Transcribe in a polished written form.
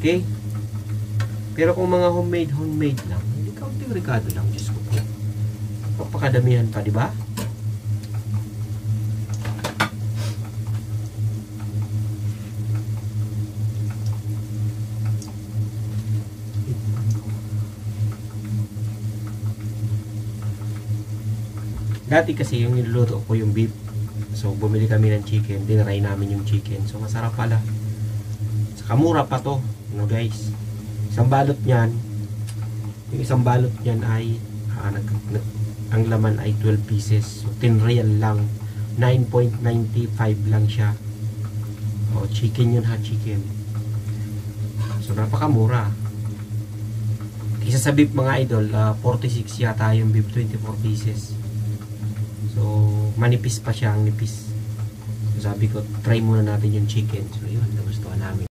Okay? Pero kung mga homemade lang, hindi kaunting regado lang, Diyos ko po. Papakadamihan pa, di ba? Dati kasi yung niluluto ko yung beef. So bumili kami ng chicken, dinaray namin yung chicken. So masarap pala. Saka mura pa to, no guys. Isang balot niyan, yung isang balot niyan ay ang laman ay 12 pieces. So 10 real lang. 9.95 lang siya. O chicken yun ha, chicken. So napakamura. Isa sa beef mga idol, 46 yata yung beef, 24 pieces. So, manipis pa siya, ang nipis. So, sabi ko, try muna natin yung chicken. So, yun, nagustuhan namin.